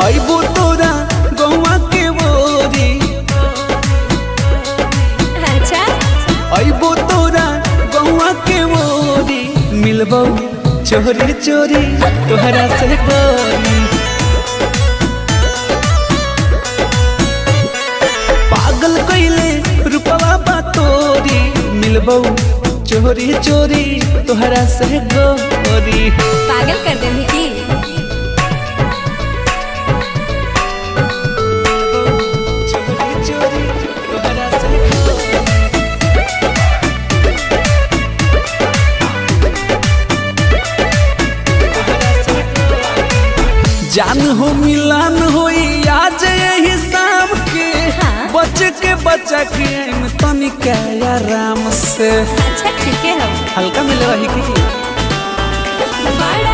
अइबो तोरा गौवा के बोरी। अच्छा अइबो तोरा गौवा के बोरी, मिलबो चोरी चोरी तोहरा से गोरी। पागल कइले रूपवा बा तोरी, मिलबो चोरी चोरी तोहरा से गोरी। पागल कर देनी की। चोरी चोरी तोहरा से गोरी। जान हो मिलान होई आज यही शाम के। हाँ। बचा के तनिका आराम से। अच्छा ठीक है हम हल्का मिले रही की। बड़ा